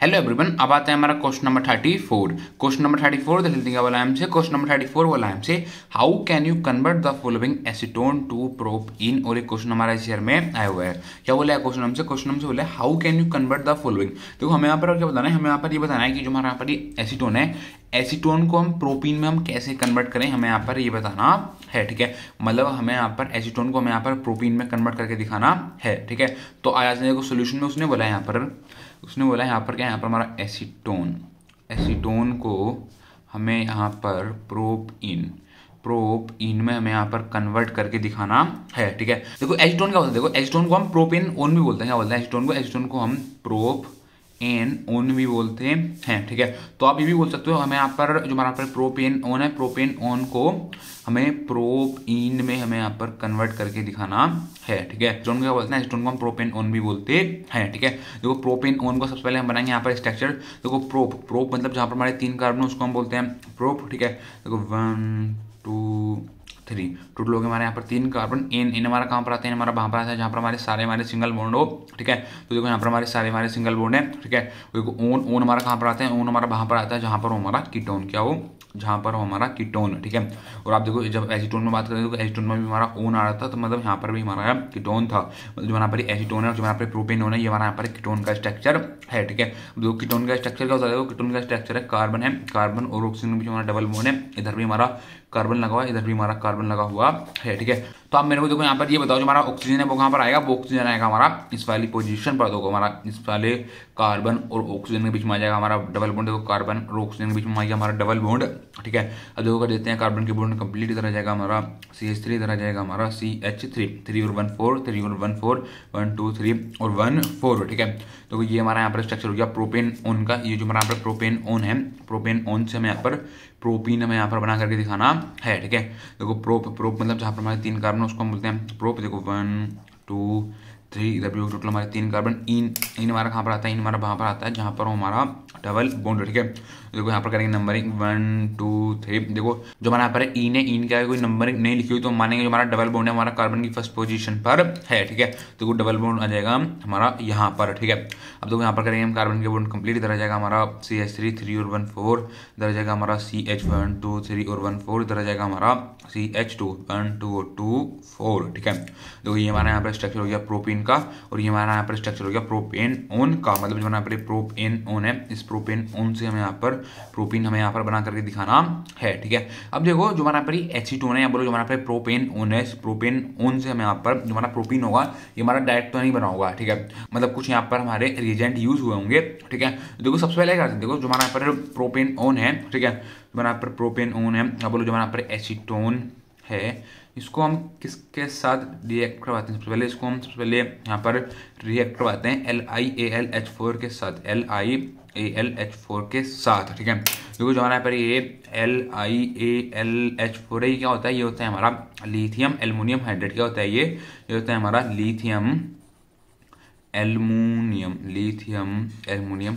Hello everyone, अब आता है हमारा question number 34। Question number 34 the क्या बोला हमसे, क्वेश्चन नंबर 34 बोला हमसे how can you convert the following acetone to propene. और एक क्वेश्चन हमारा इस ईयर में आया हुआ है। क्या बोला है क्वेश्चन हमसे? क्वेश्चन हमसे बोला है how can you convert the following. देखो हमें यहाँ पर क्या बताना है, हमें यहाँ पर ये बताना है कि जो हमारा यहाँ पर ये एसीटोन है, एसीटोन को हम प्रोपीन में हम कैसे कन्वर्ट करें, हमें यहाँ पर ये बताना है। ठीक है, मतलब हमें यहाँ पर एसीटोन को हमें यहाँ पर प्रोपीन में कन्वर्ट करके दिखाना है। ठीक है, तो आज देखो सोल्यूशन में उसने बोला है यहाँ पर, उसने बोला यहाँ पर क्या, यहाँ पर हमारा एसीटोन, एसीटोन को हमें यहाँ पर प्रोपीन में हमें यहाँ पर कन्वर्ट करके दिखाना है। ठीक है, देखो एसीटोन क्या होता है, देखो एसीटोन को हम प्रोपेन ओन भी बोलते हैं। क्या बोलते हैं एसीटोन को? एसीटोन को हम प्रोप एन ओन भी बोलते हैं। ठीक है, तो आप ये भी बोल सकते हो हमें यहाँ पर जो हमारा पर प्रोपेन ओन है, प्रोपेन ओन को हमें प्रोपीन में हमें यहाँ पर कन्वर्ट करके दिखाना है। ठीक है, एसीटोन को क्या बोलते हैं? एसीटोन को हम प्रोपेन ओन भी बोलते हैं। ठीक है, देखो प्रोपेन ओन को सबसे पहले हम बनाएंगे यहाँ पर स्ट्रक्चर। देखो प्रोप मतलब जहाँ पर हमारे 3 कार्बन उसको हम बोलते हैं प्रोप। ठीक है, देखो 1 2 3 टोटल हो गए हमारे यहाँ पर 3 कार्बन। इन हमारा कहाँ पर आते हैं? हमारा वहाँ पर आता है जहाँ पर हमारे सारे हमारे सिंगल बॉन्ड हो। ठीक है, तो देखो यहाँ पर हमारे सारे हमारे सिंगल बॉन्ड है। ठीक है, देखो ओन हमारा कहाँ पर आता है? ओन हमारा वहाँ पर आता है जहाँ पर हमारा कीटोन, क्या हो, जहाँ पर हो हमारा कीटोन। ठीक है, और आप देखो जब एसीटोन में बात करें तो एसीटोन में भी हमारा ओन आ रहा था, तो मतलब यहाँ पर भी हमारा कीटोन था। मतलब जो यहाँ पर एसीटोन है, जो यहाँ पर प्रोपेन है, ये हमारा यहाँ पर कीटोन का स्ट्रक्चर है। ठीक है, देखो कीटोन का स्ट्रक्चर क्या होता है? कीटोन का स्ट्रक्चर है कार्बन है, कार्बन और ऑक्सीजन के बीच हमारा डबल बॉन्ड है। इधर भी हमारा कार्बन लगा हुआ है, इधर भी हमारा कार्बन लगा हुआ है। ठीक है, तो आप मेरे को देखो यहाँ पर ये बताओ जो हमारा ऑक्सीजन है वो कहाँ पर आएगा? वो ऑक्सीजन आएगा हमारा इस वाली पोजीशन पर। देखो हमारा इस वाले कार्बन और ऑक्सीजन के बीच में आ जाएगा हमारा डबल बॉन्ड। देखो कार्बन और ऑक्सीजन के बीच में आ गया हमारा डबल बॉन्ड। ठीक है, अब देखो कर देते हैं कार्बन के बॉन्ड कंप्लीट, इधर आ जाएगा हमारा CH3, इधर आ जाएगा हमारा CH3, 3 और 1 4, 3 और 1 4, 1 2 3 और 1 4। ठीक है, तो ये हमारा यहाँ पर स्ट्रक्चर हो गया प्रोपेन ओन का। ये जो हमारा यहाँ पर प्रोपेन ओन है, प्रोपेन ओन से हमें यहाँ पर प्रोपीन हमें यहाँ पर बना करके दिखाना है। ठीक है, देखो प्रोप मतलब जहाँ पर हमारे 3 कार्बन उसको हम बोलते हैं प्रोप। देखो 1 2 3, इधर भी टोटल हमारे 3 कार्बन। इन हमारा कहाँ पर आता है? इन हमारा वहाँ पर आता है जहाँ पर हमारा डबल बॉन्ड। ठीक है, देखो यहाँ पर करेंगे नंबरिंग 1 2 3। देखो जो हमारा यहाँ पर इन है, इन क्या है, कोई नंबरिंग नहीं लिखी हुई तो मानेंगे जो हमारा डबल बॉन्ड है हमारा कार्बन की फर्स्ट पोजीशन पर है। ठीक है, देखो डबल बॉन्ड आ जाएगा हमारा यहाँ पर। ठीक है, अब देखो यहाँ पर करेंगे हम कार्बन के बॉन्ड कंप्लीट। इधर आ जाएगा हमारा CH3, 3 और 1 4, इधर आ जाएगा हमारा CH 1 2 3 और 1 4, इधर आ जाएगा हमारा CH2 1 2 2 4। ठीक है, देखो ये हमारा यहाँ पर स्ट्रक्चर हो गया प्रोपीन का, और ये हमारा यहाँ पर स्ट्रक्चर हो गया प्रोपेन ओन का। मतलब जो यहाँ पर प्रोपेन ओन है, इस प्रोपेन ओन से हमें यहाँ पर प्रोपीन हमें यहाँ पर बना करके दिखाना है। ठीक है, अब देखो जो हमारा पर एसीटोन है या बोलो जो हमारा पर प्रोपेन ओन है, प्रोपेन ओन से हमें यहाँ पर जो हमारा प्रोपीन होगा ये हमारा डायरेक्ट तो नहीं बना होगा। ठीक है, मतलब कुछ यहाँ पर हमारे रिएजेंट यूज हुए होंगे। ठीक है, देखो सबसे पहले क्या करते हैं, देखो जो हमारा यहाँ पर प्रोपेन ओन है, ठीक है, जो हमारा पर प्रोपेन ओन है या बोलो जो हमारा पर एसीटोन है, इसको हम किसके साथ रिएक्ट करवाते हैं? सबसे पहले इसको हम सबसे पहले यहाँ पर रिएक्ट करवाते हैं LiAlH4 के साथ, LiAlH4 के साथ। ठीक है, देखो जो हमारा यहाँ पर ये LiAlH4 है, ये क्या होता है? ये होता है हमारा लिथियम एल्युमिनियम हाइड्रेट। क्या होता है ये होता है हमारा लिथियम एल्युमिनियम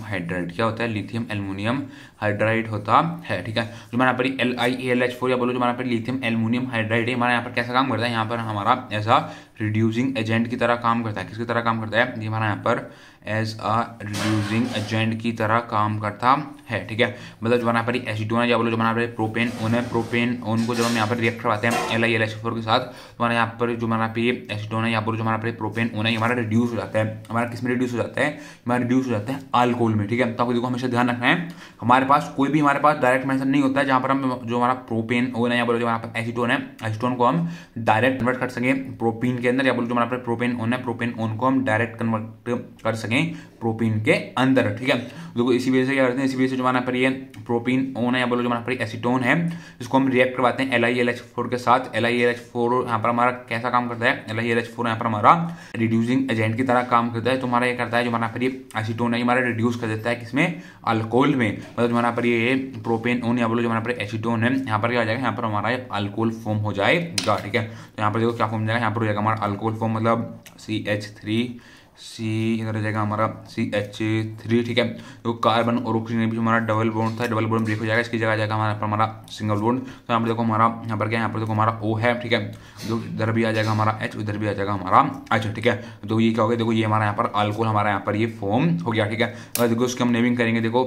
हाइड्राइड। क्या होता है? लिथियम एल्युमिनियम हाइड्राइड होता है। ठीक है, जो हमारा पर LiAlH4 या बोलो जो हमारा पर लिथियम एल्युमिनियम हाइड्राइड है, हमारा यहाँ पर कैसा काम करता है? यहाँ पर हमारा ऐसा रिड्यूसिंग एजेंट की तरह काम करता है। किसकी तरह काम करता है? ये हमारा यहाँ पर एज अ रिड्यूसिंग एजेंट की तरह काम करता है। ठीक है, मतलब जो हमारा पर एसीटोन है या बोलो जो हमारा पर प्रोपेन ओन है, प्रोपेन ओन को जब हम यहाँ पर रिएक्ट करवाते हैं LiAlH4 के साथ, तो हमारे यहाँ पर जो हमारा पे एसीटोन है या बोलो जो हमारा पर प्रोपेन ओन है, हमारा रिड्यूस हो जाता है। हमारा किस में रिड्यूस हो जाता है? हमारा रिड्यूस हो जाता है अल्कोहल में। ठीक है, तो आपको देखो हमेशा ध्यान रखना है, हमारे पास कोई भी हमारे पास डायरेक्ट मेंशन नहीं होता है जहाँ पर हम जो हमारा प्रोपेन ओन है या बोलो जो हमारा एसीटोन है, एसीटोन को हम डायरेक्ट कन्वर्ट कर सकें प्रोपीन के अंदर, या बोलो जो हमारा प्रोपेन ओन है, प्रोपेन ओन को हम डायरेक्ट कन्वर्ट कर सकें प्रोपीन के अंदर। ठीक है, देखो इसी वजह से क्या करते हैं, इसी वजह से जो हमारा पर ये प्रोपीन ओन है या बोलो जो हमारा पर एसीटोन है, इसको हम रिएक्ट करवाते हैं LiAlH4 के साथ। LiAlH4 यहाँ पर हमारा कैसा काम करता है? LiAlH4 यहाँ पर हमारा रिड्यूसिंग एजेंट की तरह काम करता है। तो हमारा ये करता है जो हमारा पर ये एसीटोन है हमारा रिड्यूस कर देता है किसमें? अल्कोहल में। मतलब जो हमारा पर ये प्रोपेन ओन या बोलो जो हमारा पर एसीटोन है, यहाँ पर क्या हो जाएगा? यहाँ पर हमारा अल्कोहल फॉर्म हो जाएगा। ठीक है, तो यहाँ पर देखो क्या फॉर्म हो जाएगा? यहाँ पर हो जाएगा हमारा अल्कोहल फॉर्म, मतलब CH3 सी, इधर आ जाएगा हमारा CH3, ठीक है। तो कार्बन और ऑक्सीजन के बीच हमारा डबल बॉन्ड था, डबल बॉन्ड ब्रेक हो जाएगा, इसकी जगह आ जाएगा हमारा पर हमारा सिंगल बॉन्ड। तो यहाँ पर देखो हमारा यहाँ पर क्या है, यहाँ पर देखो हमारा O है, ठीक है। तो इधर भी आ जाएगा हमारा H, इधर भी आ जाएगा हमारा H, ठीक है। तो ये क्या हो गया, देखो ये हमारा यहाँ पर अल्कोहल हमारा यहाँ पर ये फॉर्म हो गया, ठीक है। और देखो उसके हम नेमिंग करेंगे, देखो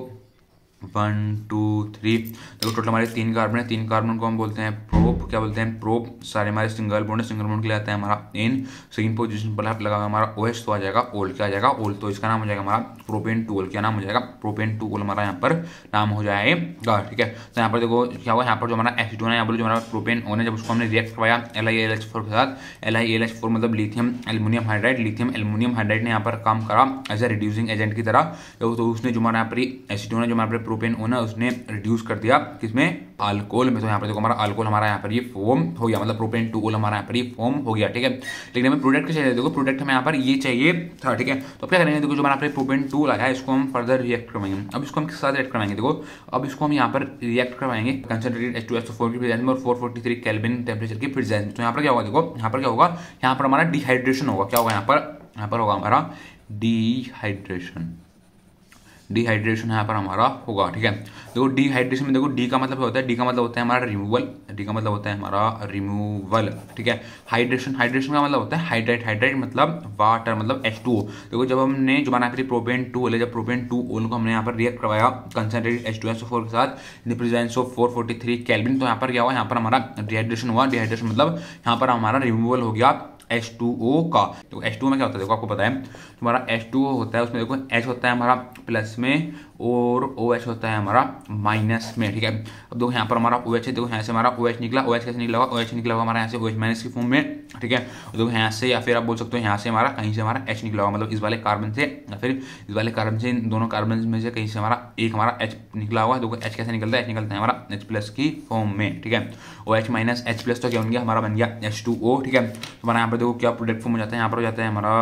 1 2 3, देखो टोटल हमारे 3 कार्बन है, 3 कार्बन को हम बोलते हैं प्रोप, क्या बोलते हैं प्रोप। सारे हमारे सिंगल बॉन्ड है, सिंगल बॉन्ड के लिए आता है हमारा N, सेकंड पोजीशन पर लगा हमारा OH, तो आ जाएगा ओल, क्या आ जाएगा ओल। तो इसका नाम हो जाएगा हमारा प्रोपेन 2 क्या नाम हो जाएगा, प्रोपेन 2 हमारा यहाँ पर नाम हो जाएगा, ठीक है। तो यहाँ पर देखो क्या हुआ, यहाँ पर जो हमारा H2 है, यहाँ पर जो हमारा प्रोपेन ओन है, जब उसको हमने रिएक्ट करवाया LiAlH4 के साथ, LiAlH4 मतलब lithium aluminium hydride, lithium aluminium hydride ने यहाँ पर काम करा एज ए रिड्यूसिंग एजेंट की तरह। तो उसने जो हमारा यहाँ पर एसीटोन है, जो हमारे प्रोपेन ओन है, उसने रिड्यूस कर दिया किसमें, अल्कोहल में। तो यहाँ पर देखो हमारा अल्कोहल हमारा यहाँ पर ये फॉर्म हो गया, मतलब प्रोपेन 2 हमारा यहाँ पर ये फॉर्म हो गया, ठीक है। लेकिन हमें प्रोडक्ट क्या चाहिए, देखो प्रोडक्ट हमें यहाँ पर ये चाहिए था, ठीक है। तो क्या करेंगे, देखो जो हमारा प्रोपेन 2 आया है, इसको हम फर्दर रिएक्ट करवाएंगे। अब इसको हम किस साथ रिएक्ट करवाएंगे, देखो अब इसको हम यहाँ पर रिएक्ट करवाएंगे कंसंट्रेटेड H2SO4 की प्रेजेंस में और 443 केल्विन टेम्परेचर की प्रेजेंस में। तो यहाँ पर क्या होगा, देखो यहाँ पर क्या होगा, यहाँ पर हमारा डिहाइड्रेशन होगा, क्या होगा यहाँ पर होगा हमारा डिहाइड्रेशन, डिहाइड्रेशन यहाँ पर हमारा होगा, ठीक है। देखो डिहाइड्रेशन में देखो डी का मतलब होता है, डी का मतलब होता है हमारा रिमूवल, डी का मतलब होता है हमारा रिमूवल, ठीक है। हाइड्रेशन, हाइड्रेशन का मतलब होता है हाइड्रेट, हाइड्रेट मतलब वाटर मतलब H2O। देखो जब हमने जो हमारा प्रोपेन 2 जब प्रोपेन 2 को हमने यहाँ पर रिएक्ट करवाया कंसंट्रेटेड H2SO4 के साथ in the presence of 443 kelvin, तो यहाँ पर क्या हुआ, यहाँ पर हमारा डिहाइड्रेशन हुआ। डिहाइड्रेशन मतलब यहाँ पर हमारा रिमूवल हो गया H2O का। तो H2O में क्या होता है, देखो आपको पता है हमारा H2O होता है, उसमें देखो H होता है हमारा प्लस में और OH होता है हमारा माइनस में, ठीक है। अब देखो यहाँ पर हमारा OH है, देखो यहाँ से हमारा OH निकला, OH कैसे निकला होगा, OH निकला होगा हमारा यहाँ से OH माइनस की फॉर्म में, ठीक है। देखो यहाँ से या फिर आप बोल सकते हो यहाँ से हमारा कहीं से हमारा H निकला होगा, मतलब इस वाले कार्बन से या फिर इस वाले कार्बन से, इन दोनों कार्बन में से कहीं से हमारा एक हमारा H निकला होगा। देखो H कैसे निकलता है, H निकलता है हमारा H प्लस की फॉर्म में, ठीक है। OH माइनस H प्लस तो क्या बन गया, हमारा बन गया H2O, ठीक है। तो हमारा यहाँ पर देखो क्या प्रोडक्ट फॉर्म हो जाता है, यहाँ पर हो जाता है हमारा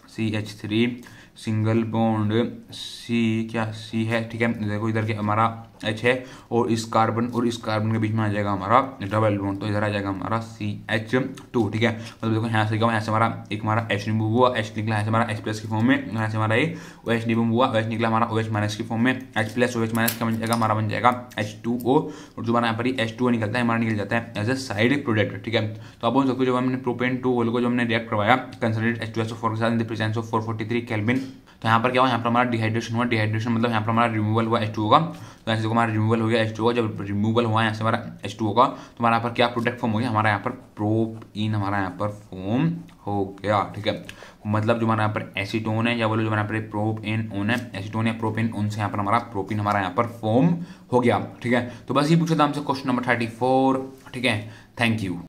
CH3 सिंगल बॉन्ड C, क्या C है, ठीक है। देखो इधर के हमारा H है और इस कार्बन के बीच में आ जाएगा हमारा डबल बॉन्ड, तो इधर आ जाएगा हमारा CH2, ठीक है। मतलब देखो यहाँ से क्या हुआ, यहाँ से हमारा एक हमारा H रिमूव हुआ, H निकला यहाँ से हमारा H प्लस की फॉर्म में, यहाँ से हमारा एक OH रिमूव हुआ, OH निकला हमारा OH माइनस की फॉर्म में, H प्लस OH माइनस का बन जाएगा हमारा बन जाएगा H2O, और जो हमारा यहाँ पर H2O निकलता है हमारा निकल जाता है एज ए साइड प्रोडक्ट, ठीक है। तो आप बोल सकते हो जब हमने प्रोपेन 2 को जो हमने रिएक्ट करवाया कंसंट्रेटेड H2SO4 के साथ in the presence of 443 kelvin, तो यहाँ पर क्या हुआ, यहाँ पर हमारा डिहाइड्रेशन हुआ। डिहाइड्रेशन मतलब यहाँ पर हमारा रिमूवल हुआ H2O का। तो ऐसे देखो हमारा रिमूवल हो गया H2O, जब रिमूवल हुआ यहाँ से हमारा H2O का, तो हमारा यहाँ पर क्या प्रोडक्ट फॉर्म हो गया, हमारा यहाँ पर प्रोपीन हमारा यहाँ पर फॉर्म हो गया, ठीक है। मतलब जो हमारा यहाँ पर एसीटोन है या बोलो जो हमारा यहाँ पर प्रोपेन ओन है, एसीटोन या प्रोपेन ओन से यहाँ पर हमारा प्रोपीन हमारा यहाँ पर फॉर्म हो गया, ठीक है। तो बस ये पूछा था हमसे क्वेश्चन नंबर 34, ठीक है। Thank you.